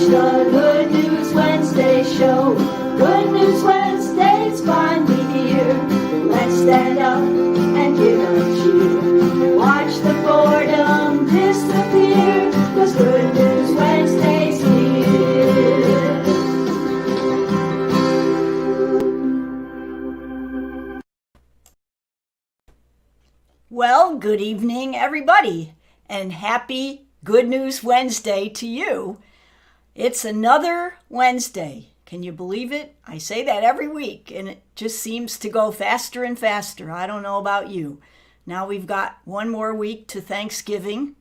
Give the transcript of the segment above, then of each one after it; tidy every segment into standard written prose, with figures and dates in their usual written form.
the Good News Wednesday show. Good News Wednesday's finally here. Let's stand up and give a cheer. Watch the boredom disappear, 'cause Good News Wednesday's here. Well, good evening, everybody, and happy Good News Wednesday to you. It's another Wednesday. Can you believe it? I say that every week, and it just seems to go faster and faster. I don't know about you. Now we've got one more week to Thanksgiving,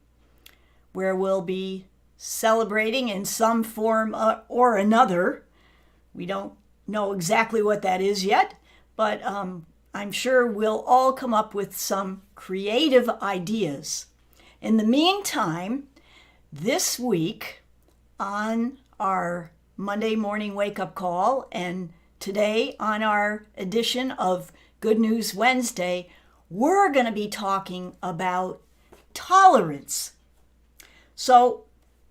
where we'll be celebrating in some form or another. We don't know exactly what that is yet, but I'm sure we'll all come up with some creative ideas. In the meantime, this week on our Monday morning wake-up call and today on our edition of Good News Wednesday, we're going to be talking about tolerance. So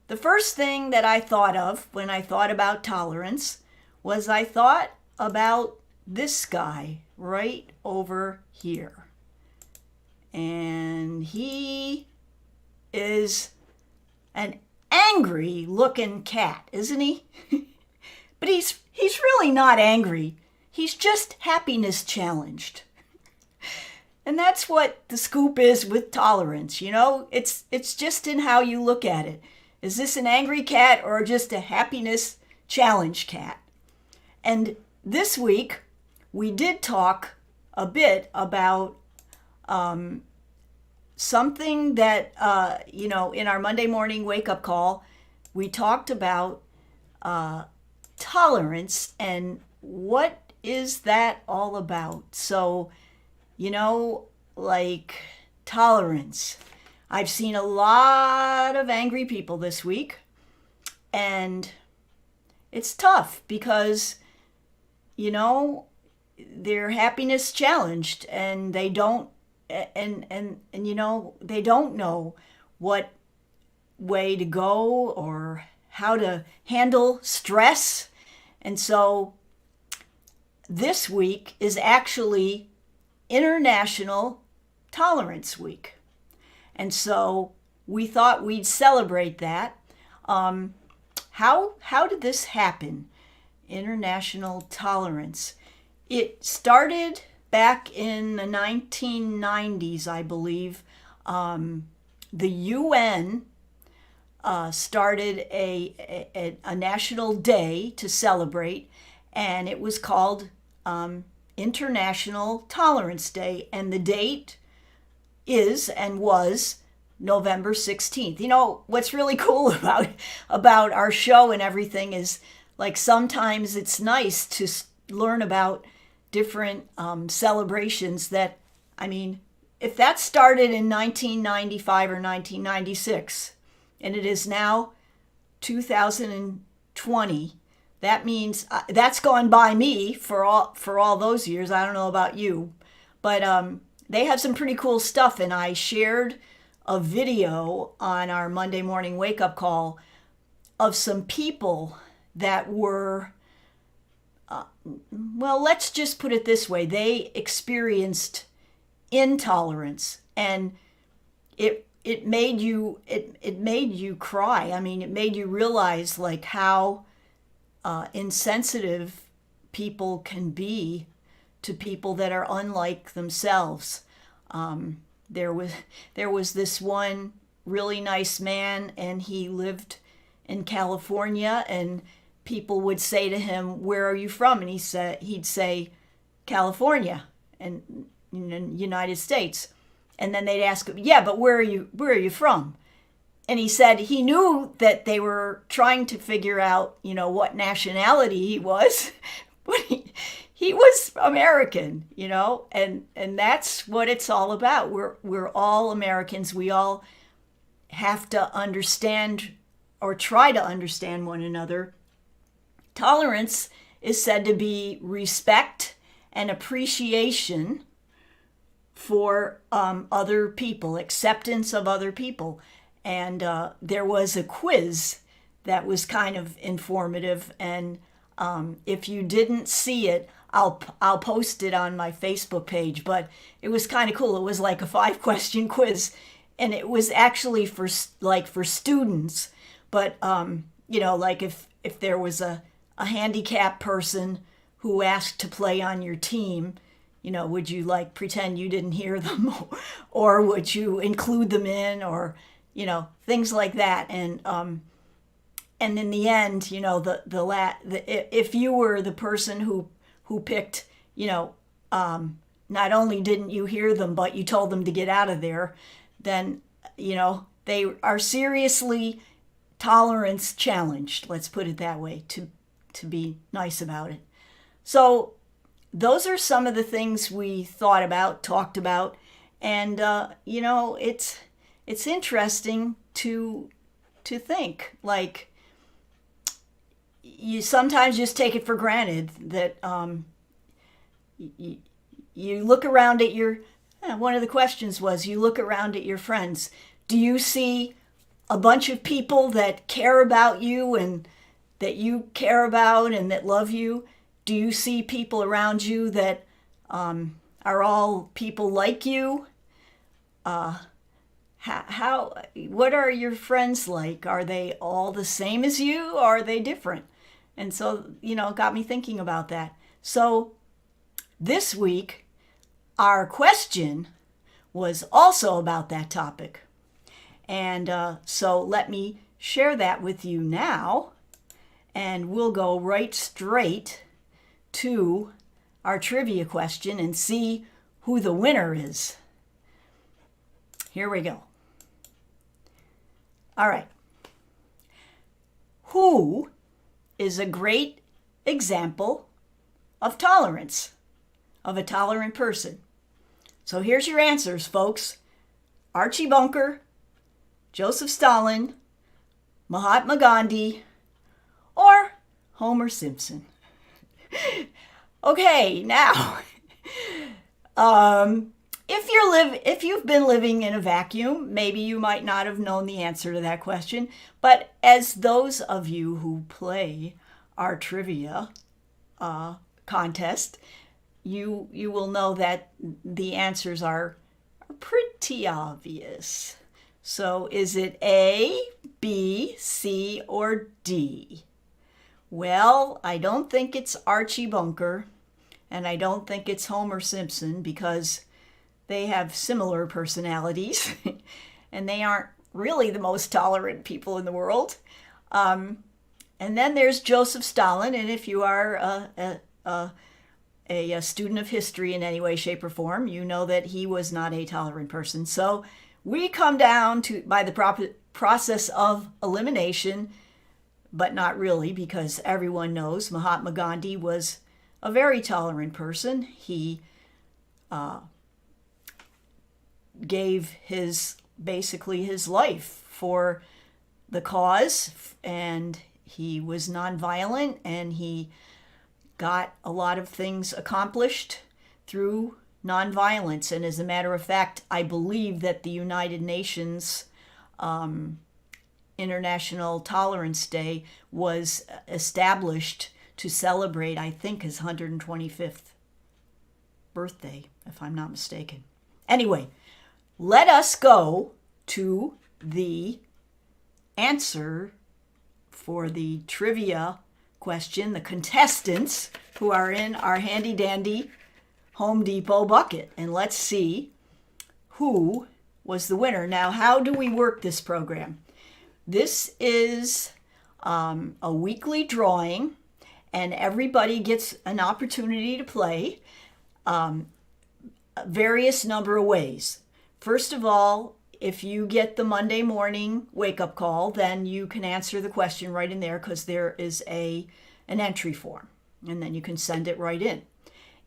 the first thing that I thought of when I thought about tolerance was I thought about this guy right over here. And he is an angry looking cat, isn't he? But he's really not angry. He's just happiness challenged. And that's what the scoop is with tolerance, you know? It's just in how you look at it. Is this an angry cat or just a happiness challenged cat? And this week, we did talk a bit about something that, in our Monday morning wake-up call, we talked about tolerance and what is that all about. So, like tolerance. I've seen a lot of angry people this week, and it's tough because, they're happiness challenged and they don't they don't know what way to go or how to handle stress. And so this week is actually International Tolerance Week. And so we thought we'd celebrate that. How did this happen? International tolerance. It started back in the 1990s, I believe. The UN started a national day to celebrate, and it was called International Tolerance Day, and the date is and was November 16th. What's really cool about our show and everything is, like, sometimes it's nice to learn about different celebrations that, if that started in 1995 or 1996, and it is now 2020, that means that's gone by me for all those years. I don't know about you, but they have some pretty cool stuff, and I shared a video on our Monday morning wake-up call of some people that were, let's just put it this way. They experienced intolerance, and it made you cry. It made you realize, like, how insensitive people can be to people that are unlike themselves. There was this one really nice man, and he lived in California, and people would say to him, "Where are you from?" And he'd say, "California," and in the United States. And then they'd ask him, "Yeah, but where are you from?" And he said he knew that they were trying to figure out, what nationality he was, but he was American, and that's what it's all about. We're all Americans. We all have to understand or try to understand one another. Tolerance is said to be respect and appreciation for other people, acceptance of other people. And there was a quiz that was kind of informative. And if you didn't see it, I'll post it on my Facebook page. But it was kind of cool. It was like a 5-question quiz, and it was actually for students. But like if there was a handicapped person who asked to play on your team, would you like pretend you didn't hear them, or would you include them in, or things like that. And in the end, if you were the person who picked, not only didn't you hear them, but you told them to get out of there, then they are seriously tolerance challenged. Let's put it that way, to be nice about it. So those are some of the things we thought about, talked about, and it's interesting to think, like, you sometimes just take it for granted that you look around at one of the questions was, you look around at your friends. Do you see a bunch of people that care about you and that you care about and that love you? Do you see people around you that are all people like you? What are your friends like? Are they all the same as you, or are they different? And so, it got me thinking about that. So this week, our question was also about that topic. And so let me share that with you now, and we'll go right straight to our trivia question and see who the winner is. Here we go. All right. Who is a great example of tolerance, of a tolerant person? So here's your answers, folks. Archie Bunker, Joseph Stalin, Mahatma Gandhi, or Homer Simpson. Okay, now, if you've been living in a vacuum, maybe you might not have known the answer to that question. But as those of you who play our trivia contest, you will know that the answers are pretty obvious. So is it A, B, C, or D? Well, I don't think it's Archie Bunker, and I don't think it's Homer Simpson, because they have similar personalities, and they aren't really the most tolerant people in the world. And then there's Joseph Stalin, and if you are a student of history in any way, shape, or form, you know that he was not a tolerant person. So we come down to, by the process of elimination, but not really, because everyone knows Mahatma Gandhi was a very tolerant person. He gave basically his life for the cause, and he was nonviolent, and he got a lot of things accomplished through nonviolence. And as a matter of fact, I believe that the United Nations International Tolerance Day was established to celebrate, I think, his 125th birthday, if I'm not mistaken. Anyway, let us go to the answer for the trivia question, the contestants who are in our handy dandy Home Depot bucket. And let's see who was the winner. Now, how do we work this program? This is a weekly drawing, and everybody gets an opportunity to play various number of ways. First of all, if you get the Monday morning wake-up call, then you can answer the question right in there, because there is an entry form, and then you can send it right in.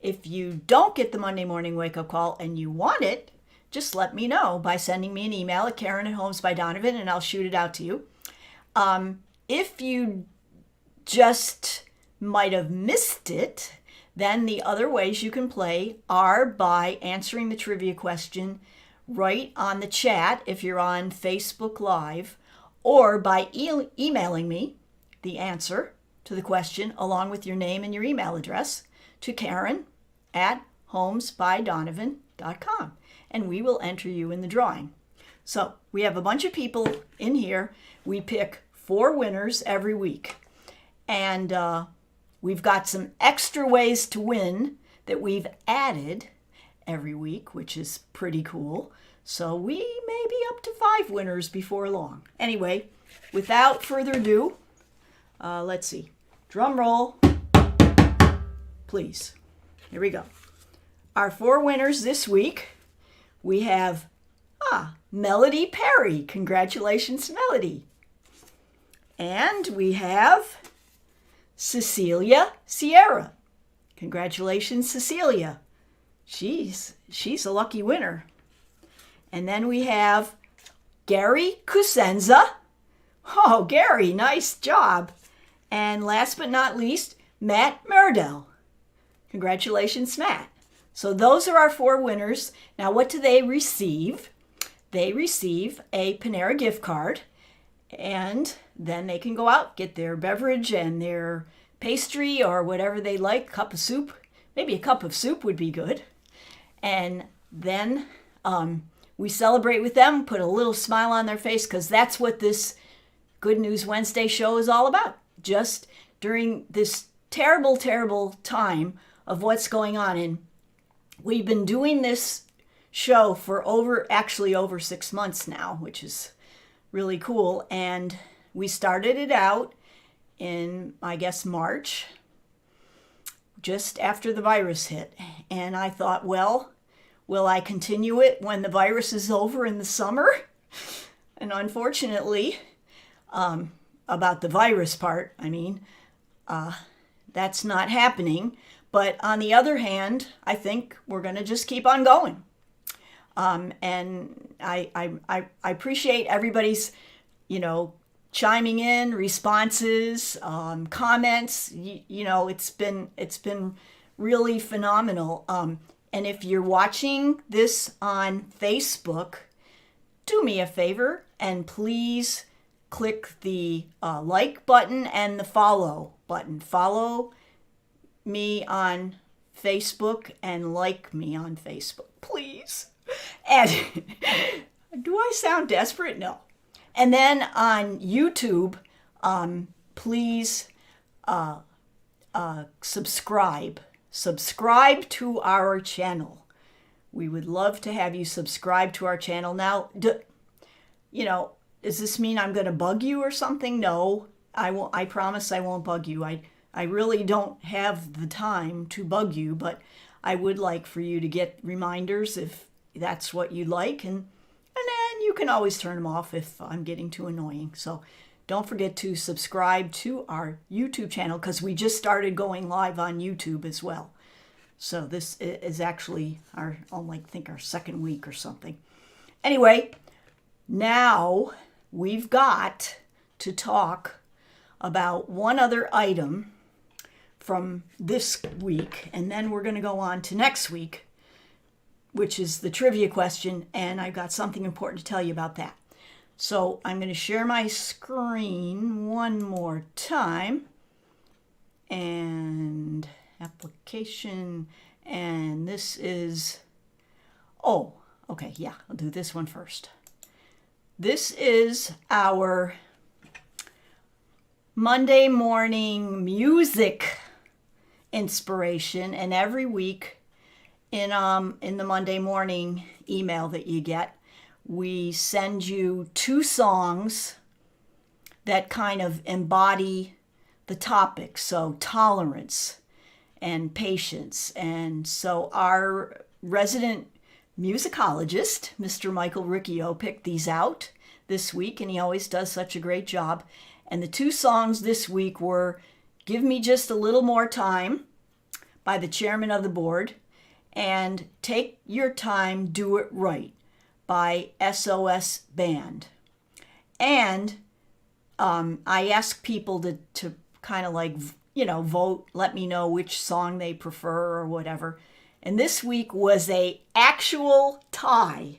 If you don't get the Monday morning wake-up call and you want it, just let me know by sending me an email at Karen@homesbydonovan, and I'll shoot it out to you. If you just might have missed it, then the other ways you can play are by answering the trivia question right on the chat if you're on Facebook Live, or by emailing me the answer to the question along with your name and your email address to Karen@homesbydonovan.com, and we will enter you in the drawing. So we have a bunch of people in here. We pick 4 winners every week, and we've got some extra ways to win that we've added every week, which is pretty cool. So we may be up to 5 winners before long. Anyway, without further ado, let's see. Drum roll, please. Here we go. Our 4 winners this week, we have Melody Perry. Congratulations, Melody. And we have Cecilia Sierra. Congratulations, Cecilia. She's a lucky winner. And then we have Gary Cusenza. Oh, Gary, nice job. And last but not least, Matt Meredell. Congratulations, Matt. So those are our 4 winners. Now, what do they receive? They receive a Panera gift card, and then they can go out, get their beverage and their pastry or whatever they like, cup of soup. Maybe a cup of soup would be good. And then we celebrate with them, put a little smile on their face, because that's what this Good News Wednesday show is all about. Just during this terrible, terrible time of what's going on. And we've been doing this show for over 6 months now, which is really cool. And we started it out in, I guess, March, just after the virus hit. And I thought, well, will I continue it when the virus is over in the summer? And unfortunately, about the virus part, that's not happening. But on the other hand, I think we're going to just keep on going. And I appreciate everybody's, chiming in, responses, comments. It's been really phenomenal. And if you're watching this on Facebook, do me a favor and please click the like button and the follow button. Follow me on Facebook and like me on Facebook, please. And do I sound desperate? No. And then on YouTube, please subscribe. Subscribe to our channel. We would love to have you subscribe to our channel. Now, does this mean I'm going to bug you or something? No, I won't. I promise I won't bug you. I really don't have the time to bug you, but I would like for you to get reminders if that's what you like, and then you can always turn them off if I'm getting too annoying. So don't forget to subscribe to our YouTube channel, because we just started going live on YouTube as well. So this is actually our 2nd week or something. Anyway, now we've got to talk about one other item from this week, and then we're going to go on to next week, which is the trivia question, and I've got something important to tell you about that. So I'm going to share my screen one more time, and application, and this is, I'll do this one first. This is our Monday morning music inspiration, and every week in the Monday morning email that you get, we send you 2 songs that kind of embody the topic. So tolerance and patience. And so our resident musicologist, Mr. Michael Riccio, picked these out this week, and he always does such a great job. And the 2 songs this week were Give Me Just a Little More Time by the chairman of the board, and Take Your Time, Do It Right by SOS Band. And I asked people to kind of vote, let me know which song they prefer or whatever. And this week was a actual tie.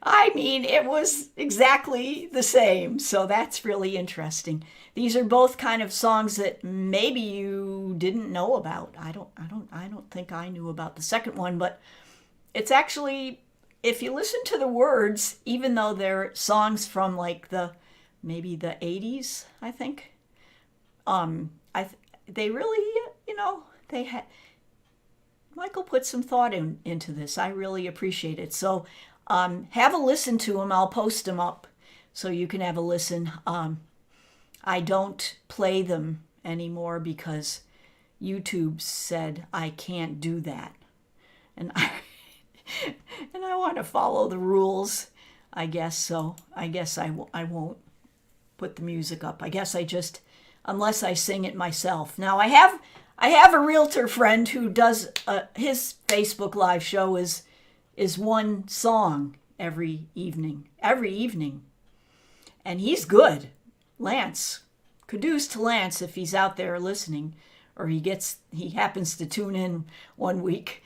I mean, it was exactly the same. So that's really interesting. These are both kind of songs that maybe you didn't know about. I don't think I knew about the second one, but it's actually, if you listen to the words, even though they're songs from like maybe the 80s, I think, they really, they had, Michael put some thought into this. I really appreciate it. So have a listen to them. I'll post them up so you can have a listen. I don't play them anymore because YouTube said I can't do that. And I want to follow the rules, I guess. So I guess I won't put the music up. I guess unless I sing it myself. Now I have a realtor friend who does his Facebook live show is one song every evening, and he's good. Lance, kudos to Lance if he's out there listening, or he happens to tune in one week.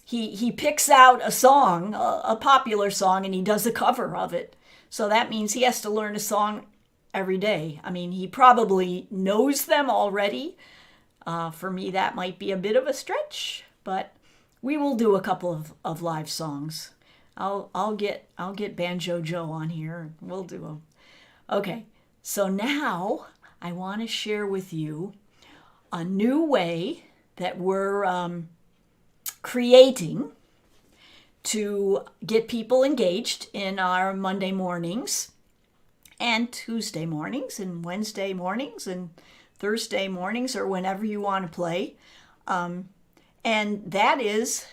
He picks out a song, a popular song, and he does a cover of it. So that means he has to learn a song every day. I mean, he probably knows them already. For me, that might be a bit of a stretch, but we will do a couple of live songs. I'll get Banjo Joe on here. We'll do them. Okay, so now I want to share with you a new way that we're creating to get people engaged in our Monday mornings and Tuesday mornings and Wednesday mornings and Thursday mornings, or whenever you want to play. And that is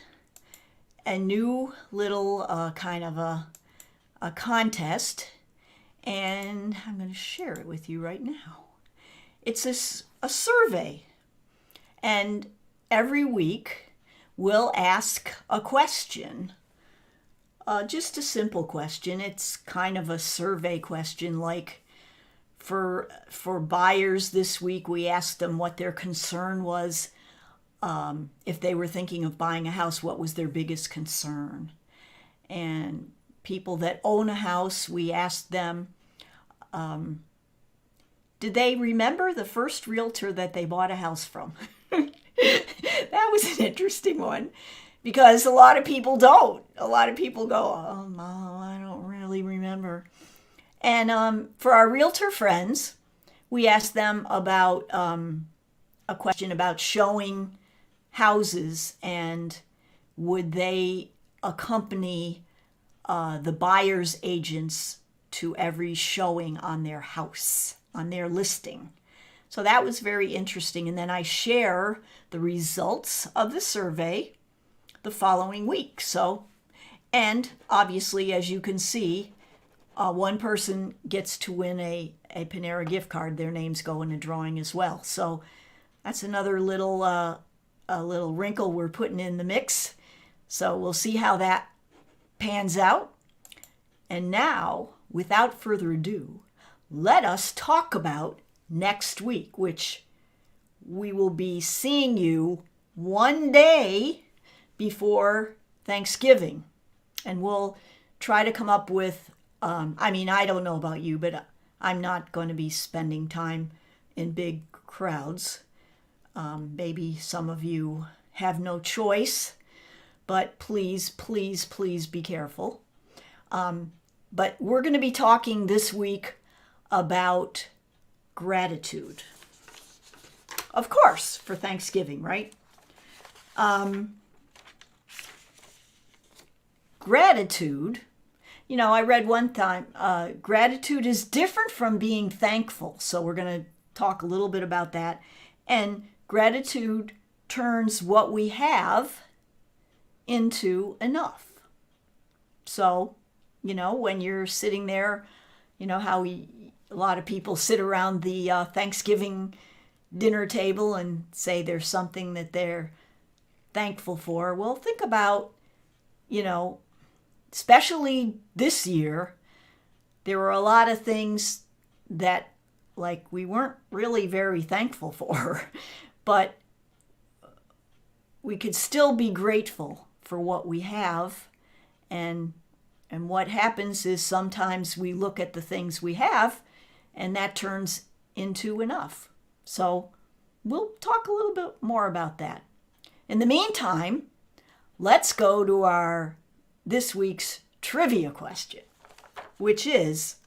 a new little kind of a contest. And I'm going to share it with you right now. It's a survey. And every week we'll ask a question. Just a simple question. It's kind of a survey question, like for buyers this week, we asked them what their concern was. If they were thinking of buying a house, what was their biggest concern? And people that own a house, we asked them, did they remember the first realtor that they bought a house from? That was an interesting one, because a lot of people don't. A lot of people go, oh, no, I don't really remember. And for our realtor friends, we asked them about a question about showing houses, and would they accompany the buyer's agents to every showing on their house, on their listing. So that was very interesting. And then I share the results of the survey the following week. So, and obviously, as you can see, one person gets to win a Panera gift card. Their names go in a drawing as well. So that's another little a little wrinkle we're putting in the mix. So we'll see how that pans out. And now, without further ado, let us talk about next week, which we will be seeing you one day before Thanksgiving. And we'll try to come up with, I don't know about you, but I'm not going to be spending time in big crowds. Maybe some of you have no choice, but please, please, please be careful. But we're going to be talking this week about gratitude. Of course, for Thanksgiving, right? Gratitude, I read one time, gratitude is different from being thankful. So we're going to talk a little bit about that. And gratitude turns what we have into enough. So, when you're sitting there, how a lot of people sit around the Thanksgiving dinner table and say there's something that they're thankful for. Well, think about, especially this year, there were a lot of things that we weren't really very thankful for, but we could still be grateful for what we have And what happens is sometimes we look at the things we have and that turns into enough. So we'll talk a little bit more about that. In the meantime, let's go to our this week's trivia question, which is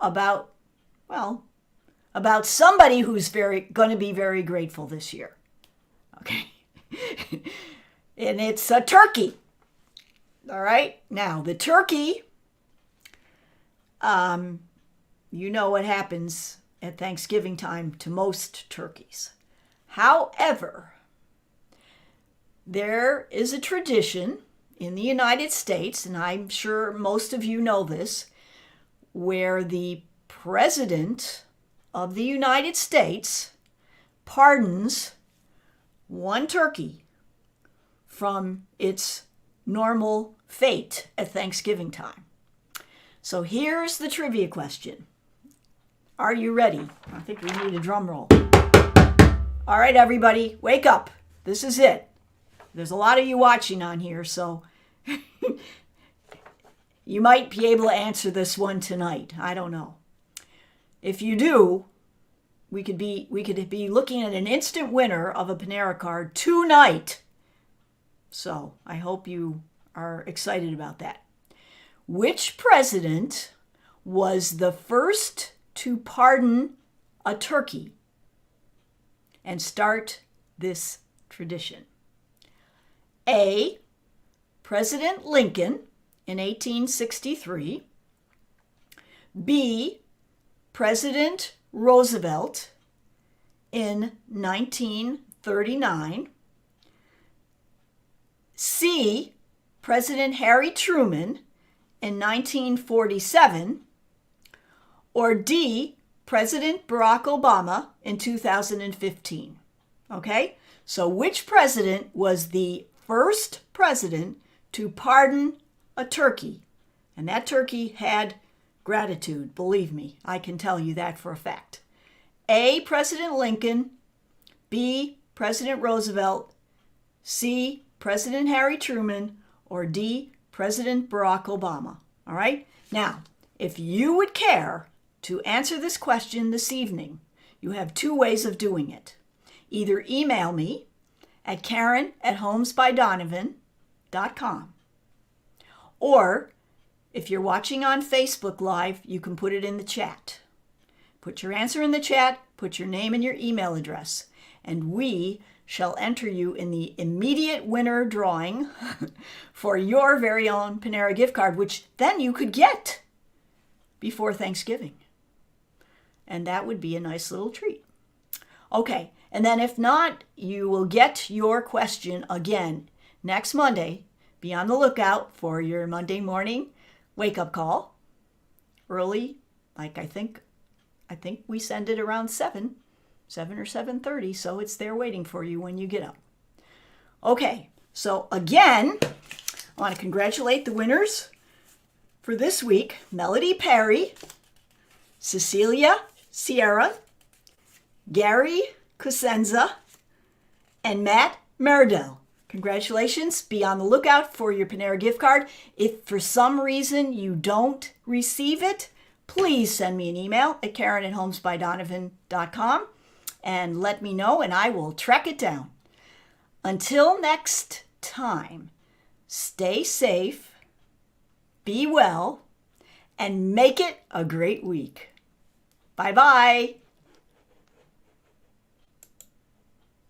about somebody who's going to be very grateful this year. Okay. And it's a turkey. All right. Now, the turkey, you know what happens at Thanksgiving time to most turkeys. However, there is a tradition in the United States, and I'm sure most of you know this, where the President of the United States pardons one turkey from its normal fate at Thanksgiving time. So here's the trivia question. Are you ready? I think we need a drum roll. All right, everybody, wake up. This is it. There's a lot of you watching on here, so you might be able to answer this one tonight. I don't know. If you do, we could be looking at an instant winner of a Panera Card tonight. So I hope you are excited about that. Which president was the first to pardon a turkey and start this tradition? A, President Lincoln in 1863. B, President Roosevelt in 1939. C, President Harry Truman in 1947. Or D, President Barack Obama in 2015. Okay? So which president was the first president to pardon a turkey? And that turkey had gratitude, believe me. I can tell you that for a fact. A, President Lincoln. B, President Roosevelt. C, President Harry Truman. Or D, President Barack Obama. All right? Now, if you would care to answer this question this evening, you have two ways of doing it. Either email me at Karen@homesbydonovan.com. Or if you're watching on Facebook Live, you can put it in the chat. Put your answer in the chat, put your name and your email address, and we shall enter you in the immediate winner drawing for your very own Panera gift card, which then you could get before Thanksgiving. And that would be a nice little treat. Okay, and then if not, you will get your question again next Monday. Be on the lookout for your Monday morning wake-up call. Early, like I think we send it around 7 or 7:30, so it's there waiting for you when you get up. Okay, so again, I want to congratulate the winners for this week. Melody Perry, Cecilia Sierra, Gary Cosenza, and Matt Meridell. Congratulations. Be on the lookout for your Panera gift card. If for some reason you don't receive it, please send me an email at Karen@homesbydonovan.com and let me know, and I will track it down. Until next time, stay safe, be well, and make it a great week. Bye-bye.